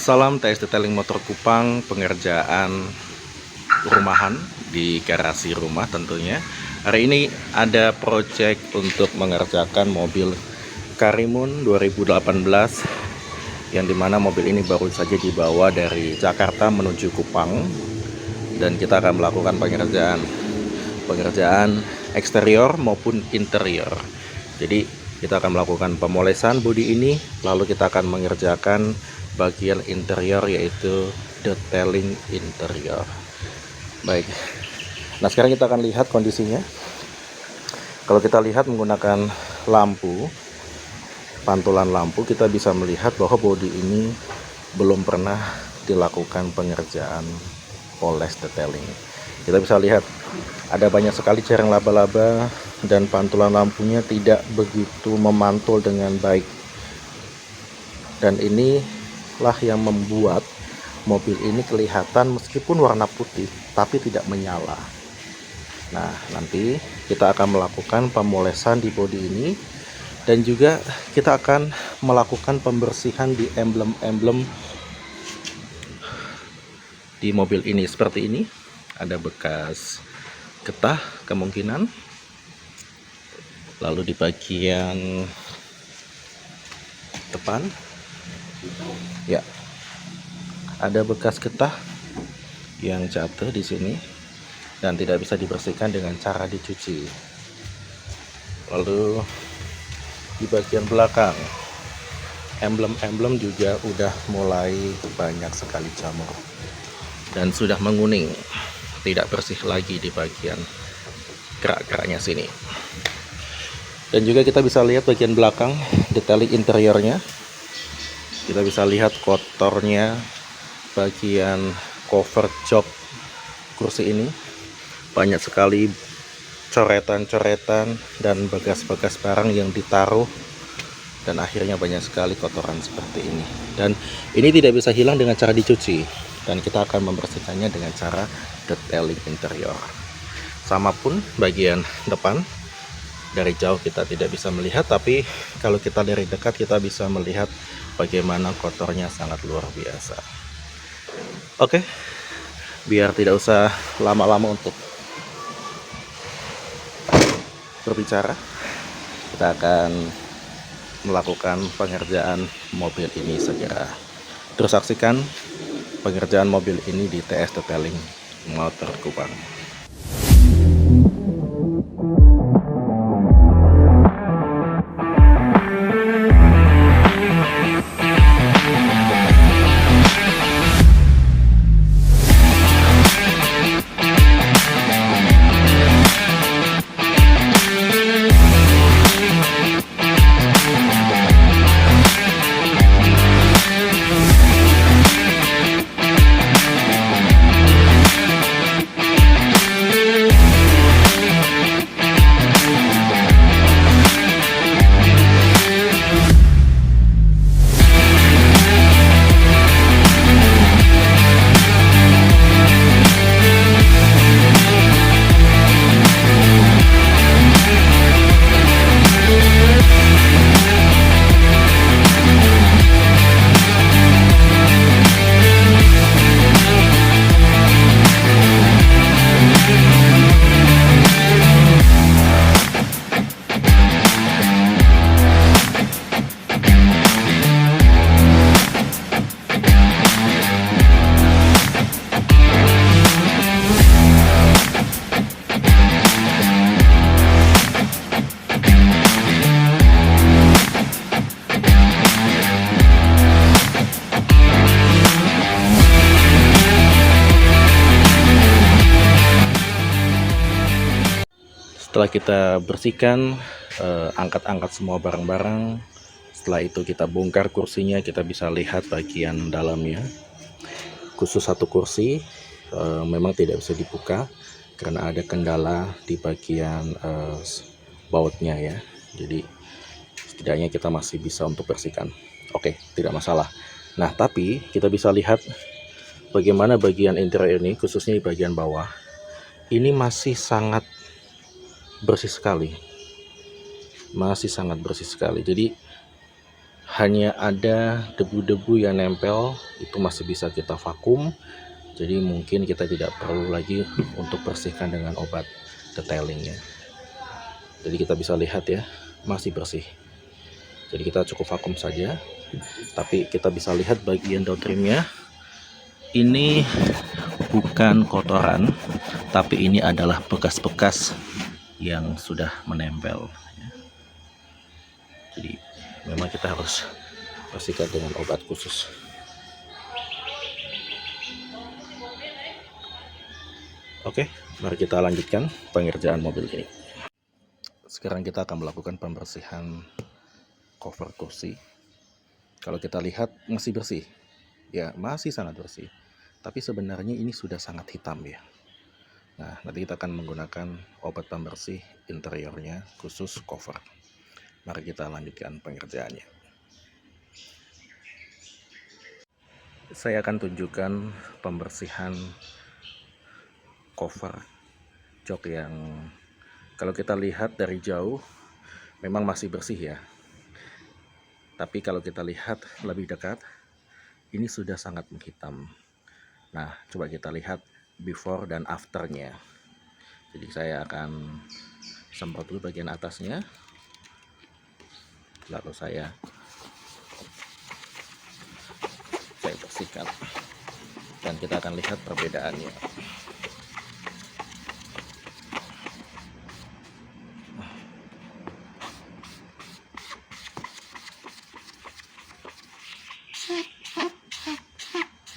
Salam TS Detailing Motor Kupang, pengerjaan rumahan di garasi rumah tentunya. Hari ini ada proyek untuk mengerjakan mobil Karimun 2018, yang dimana mobil ini baru saja dibawa dari Jakarta menuju Kupang, dan kita akan melakukan pengerjaan eksterior maupun interior. Jadi kita akan melakukan pemolesan bodi ini, lalu kita akan mengerjakan bagian interior, yaitu detailing interior. Baik, nah sekarang kita akan lihat kondisinya. Kalau kita lihat menggunakan lampu, pantulan lampu, kita bisa melihat bahwa bodi ini belum pernah dilakukan pengerjaan poles detailing. Kita bisa lihat ada banyak sekali jaring laba-laba dan pantulan lampunya tidak begitu memantul dengan baik, dan inilah yang membuat mobil ini kelihatan meskipun warna putih tapi tidak menyala. Nah, nanti kita akan melakukan pemolesan di bodi ini, dan juga kita akan melakukan pembersihan di emblem-emblem di mobil ini. Seperti ini, ada bekas getah kemungkinan, lalu di bagian depan ya ada bekas getah yang jatuh di sini dan tidak bisa dibersihkan dengan cara dicuci. Lalu di bagian belakang, emblem-emblem juga udah mulai banyak sekali jamur dan sudah menguning, tidak bersih lagi di bagian kerak-keraknya sini. Dan juga kita bisa lihat bagian belakang detailing interiornya. Kita bisa lihat kotornya bagian cover jok kursi ini, banyak sekali coretan-coretan dan bekas-bekas barang yang ditaruh, dan akhirnya banyak sekali kotoran seperti ini. Dan ini tidak bisa hilang dengan cara dicuci, dan kita akan membersihkannya dengan cara detailing interior. Sama pun bagian depan, dari jauh kita tidak bisa melihat, tapi kalau kita dari dekat kita bisa melihat bagaimana kotornya sangat luar biasa. Oke, biar tidak usah lama-lama untuk berbicara, kita akan melakukan pengerjaan mobil ini segera. Terus saksikan pengerjaan mobil ini di TS Detailing Motor Kupang. Setelah kita bersihkan, angkat-angkat semua barang-barang, setelah itu kita bongkar kursinya, kita bisa lihat bagian dalamnya. Khusus satu kursi memang tidak bisa dibuka karena ada kendala di bagian bautnya ya. Jadi setidaknya kita masih bisa untuk bersihkan. Oke, tidak masalah. Nah, tapi kita bisa lihat bagaimana bagian interior ini, khususnya di bagian bawah, ini masih sangat bersih sekali, masih sangat bersih sekali. Jadi hanya ada debu-debu yang nempel, itu masih bisa kita vakum. Jadi mungkin kita tidak perlu lagi untuk bersihkan dengan obat detailingnya. Jadi kita bisa lihat ya, masih bersih. Jadi kita cukup vakum saja. Tapi kita bisa lihat bagian downstreamnya, ini bukan kotoran, tapi ini adalah bekas-bekas yang sudah menempel. Jadi memang kita harus bersihkan dengan obat khusus. Oke, mari kita lanjutkan pengerjaan mobil ini. Sekarang kita akan melakukan pembersihan cover kursi. Kalau kita lihat masih bersih, ya masih sangat bersih. Tapi sebenarnya ini sudah sangat hitam ya. Nah, nanti kita akan menggunakan obat pembersih interiornya khusus cover. Mari kita lanjutkan pengerjaannya. Saya akan tunjukkan pembersihan cover jok yang kalau kita lihat dari jauh memang masih bersih ya. Tapi kalau kita lihat lebih dekat, ini sudah sangat menghitam. Nah, coba kita lihat before dan afternya. Jadi saya akan semprot dulu bagian atasnya, lalu saya bersihkan, dan kita akan lihat perbedaannya.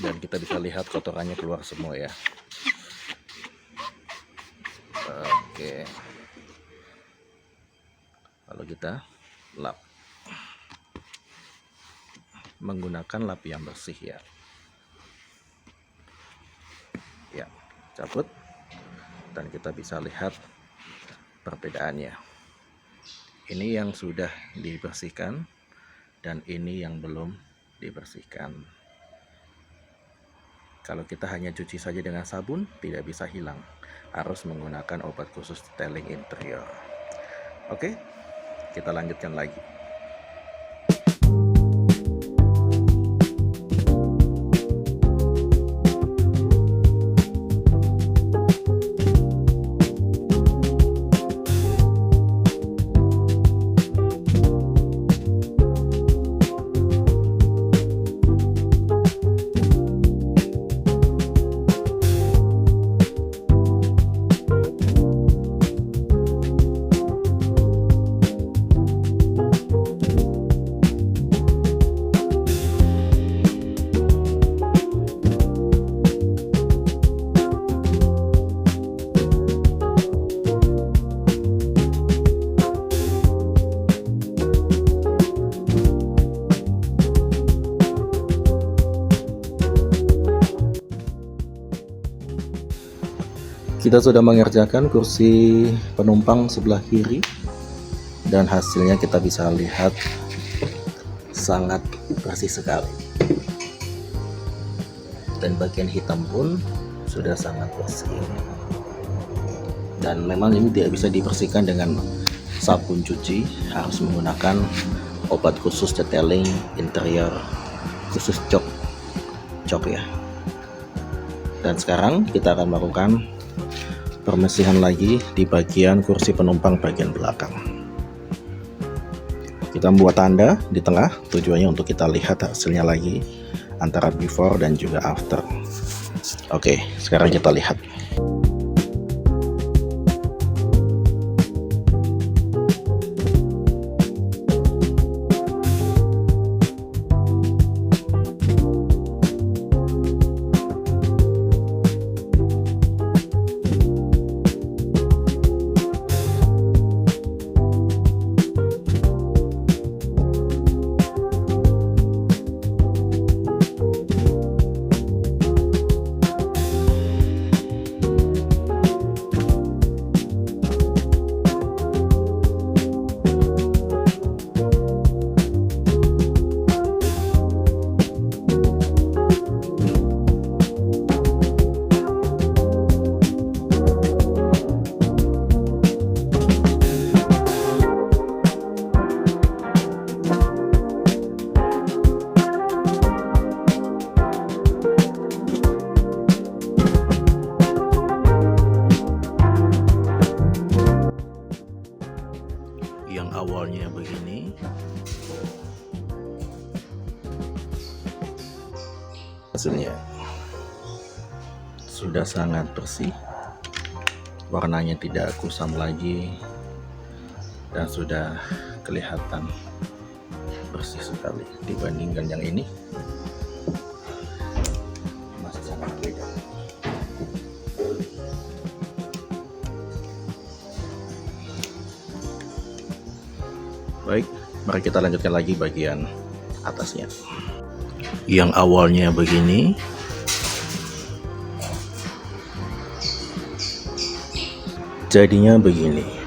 Dan kita bisa lihat kotorannya keluar semua ya. Oke, lalu kita lap menggunakan lap yang bersih ya. Ya, cabut, dan kita bisa lihat perbedaannya. Ini yang sudah dibersihkan dan ini yang belum dibersihkan. Kalau kita hanya cuci saja dengan sabun, tidak bisa hilang. Harus menggunakan obat khusus detailing interior. Oke, kita lanjutkan lagi. Kita sudah mengerjakan kursi penumpang sebelah kiri, dan hasilnya kita bisa lihat sangat bersih sekali. Dan bagian hitam pun sudah sangat bersih. Dan memang ini tidak bisa dibersihkan dengan sabun cuci, harus menggunakan obat khusus detailing interior khusus jok ya. Dan sekarang kita akan melakukan pembersihan lagi di bagian kursi penumpang bagian belakang. Kita membuat tanda di tengah, tujuannya untuk kita lihat hasilnya lagi antara before dan juga after. Oke, sekarang kita lihat. Hasilnya sudah sangat bersih, warnanya tidak kusam lagi, dan sudah kelihatan bersih sekali dibandingkan yang ini. Masih sangat beda. Baik, mari kita lanjutkan lagi bagian atasnya. Yang awalnya begini, jadinya begini.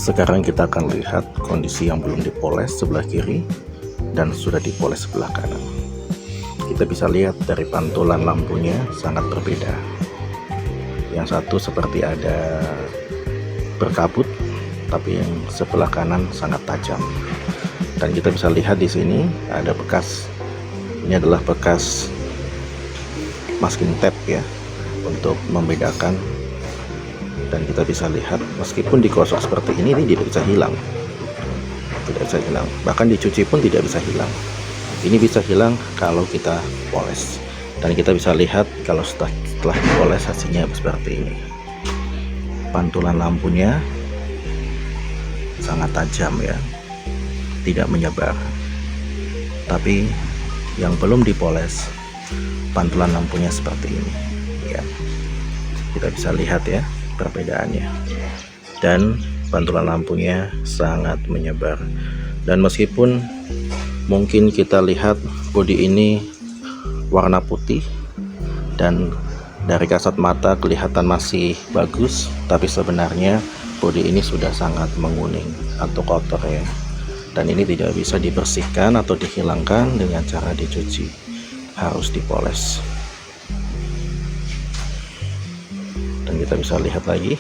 Sekarang kita akan lihat kondisi yang belum dipoles sebelah kiri dan sudah dipoles sebelah kanan. Kita bisa lihat dari pantulan lampunya sangat berbeda. Yang satu seperti ada berkabut, tapi yang sebelah kanan sangat tajam. Dan kita bisa lihat di sini ada bekas. Ini adalah bekas masking tape ya, untuk membedakan. Dan kita bisa lihat meskipun digosok seperti ini tidak bisa hilang, bahkan dicuci pun tidak bisa hilang. Ini bisa hilang kalau kita poles, dan kita bisa lihat kalau setelah dipoles hasilnya seperti ini. Pantulan lampunya sangat tajam ya, tidak menyebar. Tapi yang belum dipoles, pantulan lampunya seperti ini ya. Kita bisa lihat ya perbedaannya, dan pantulan lampunya sangat menyebar. Dan meskipun mungkin kita lihat bodi ini warna putih dan dari kasat mata kelihatan masih bagus, tapi sebenarnya bodi ini sudah sangat menguning atau kotor ya, dan ini tidak bisa dibersihkan atau dihilangkan dengan cara dicuci, harus dipoles. Dan kita bisa lihat lagi,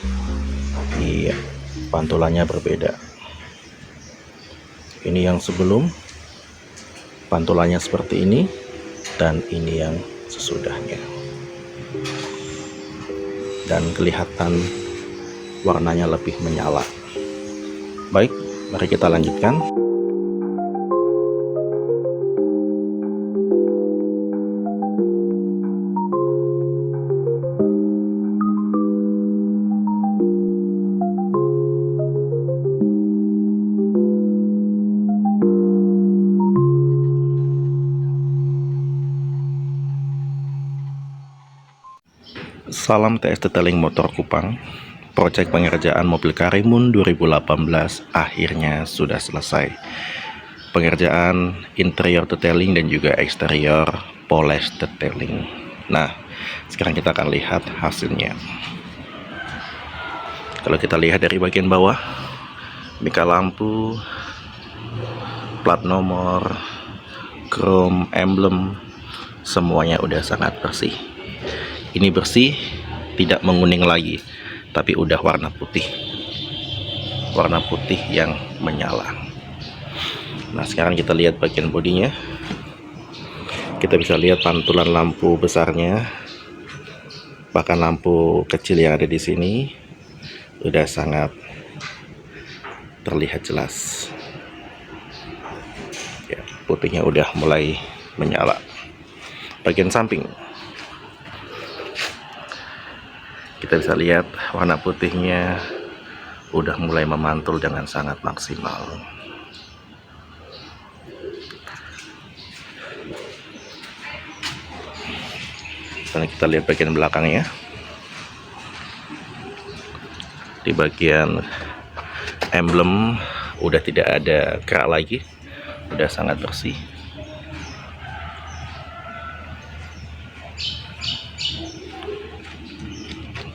iya, pantulannya berbeda. Ini yang sebelum, pantulannya seperti ini, dan ini yang sesudahnya. Dan kelihatan warnanya lebih menyala. Baik, mari kita lanjutkan. Salam TS Detailing Motor Kupang. Proyek pengerjaan mobil Karimun 2018 akhirnya sudah selesai. Pengerjaan interior detailing dan juga eksterior poles detailing. Nah, sekarang kita akan lihat hasilnya. Kalau kita lihat dari bagian bawah, mika lampu, plat nomor, chrome, emblem, semuanya udah sangat bersih. Ini bersih, tidak menguning lagi, tapi udah warna putih yang menyala. Nah, sekarang kita lihat bagian bodinya. Kita bisa lihat pantulan lampu besarnya, bahkan lampu kecil yang ada di sini udah sangat terlihat jelas ya, putihnya udah mulai menyala. Bagian samping kita bisa lihat warna putihnya udah mulai memantul dengan sangat maksimal. Dan kita lihat bagian belakangnya. Di bagian emblem udah tidak ada kerak lagi, udah sangat bersih.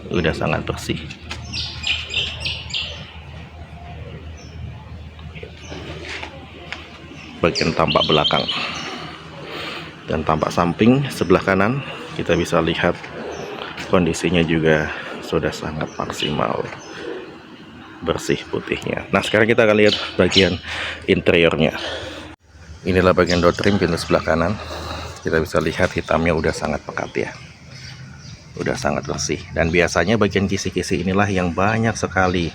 Udah sangat bersih. Bagian tampak belakang dan tampak samping sebelah kanan kita bisa lihat kondisinya juga sudah sangat maksimal bersih putihnya. Nah, sekarang kita akan lihat bagian interiornya. Inilah bagian door trim pintu sebelah kanan. Kita bisa lihat hitamnya udah sangat pekat ya, udah sangat bersih. Dan biasanya bagian kisi-kisi inilah yang banyak sekali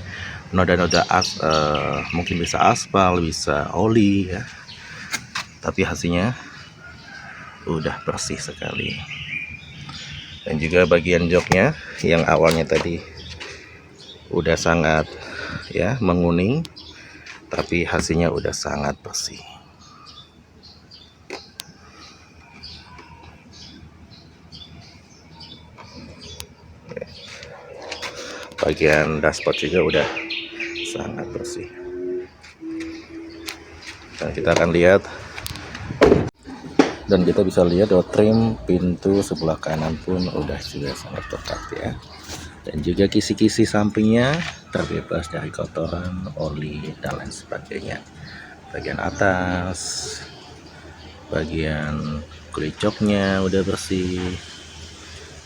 noda-noda mungkin bisa aspal, bisa oli ya, tapi hasilnya udah bersih sekali. Dan juga bagian joknya yang awalnya tadi udah sangat ya menguning, tapi hasilnya udah sangat bersih. Bagian dashboard juga udah sangat bersih. Dan kita akan lihat, dan kita bisa lihat door trim pintu sebelah kanan pun udah juga sangat pekat ya. Dan juga kisi-kisi sampingnya terbebas dari kotoran, oli, dan lain sebagainya. Bagian atas, bagian kulit joknya udah bersih,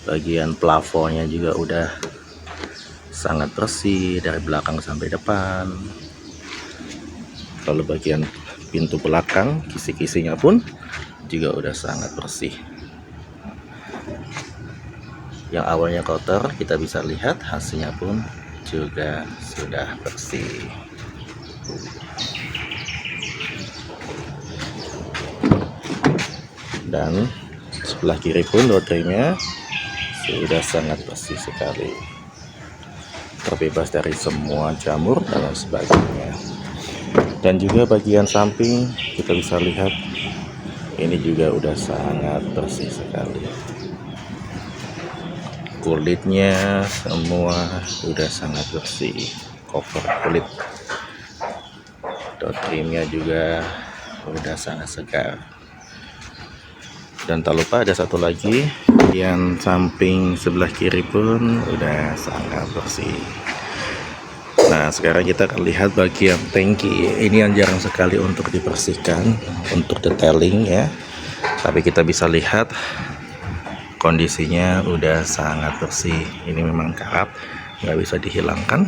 bagian plafonnya juga udah sangat bersih dari belakang sampai depan. Lalu bagian pintu belakang, kisi-kisinya pun juga udah sangat bersih. Yang awalnya kotor, kita bisa lihat hasilnya pun juga sudah bersih. Dan sebelah kiri pun door trimnya sudah sangat bersih sekali, terbebas dari semua jamur dan lain sebagainya. Dan juga bagian samping kita bisa lihat ini juga udah sangat bersih sekali. Kulitnya semua udah sangat bersih, cover kulit. Door trimnya juga udah sangat segar. Dan tak lupa ada satu lagi, yang samping sebelah kiri pun udah sangat bersih. Nah, sekarang kita akan lihat bagian tangki. Ini yang jarang sekali untuk dibersihkan untuk detailing ya, tapi kita bisa lihat kondisinya udah sangat bersih. Ini memang karat, nggak bisa dihilangkan.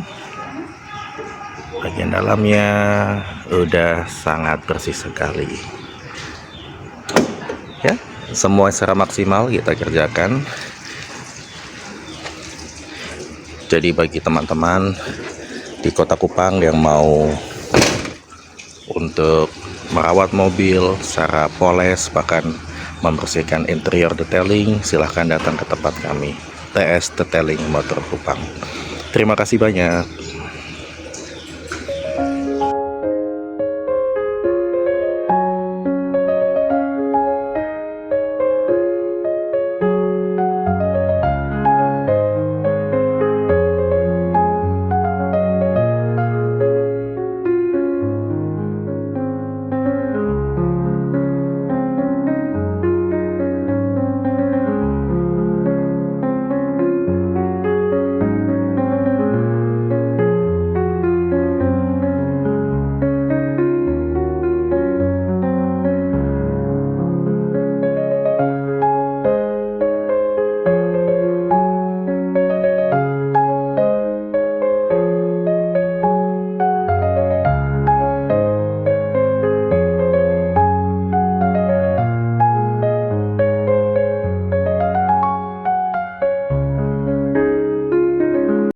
Bagian dalamnya udah sangat bersih sekali ya. Semua secara maksimal kita kerjakan. Jadi bagi teman-teman di Kota Kupang yang mau untuk merawat mobil secara poles, bahkan membersihkan interior detailing, silahkan datang ke tempat kami, TS Detailing Motor Kupang. Terima kasih banyak.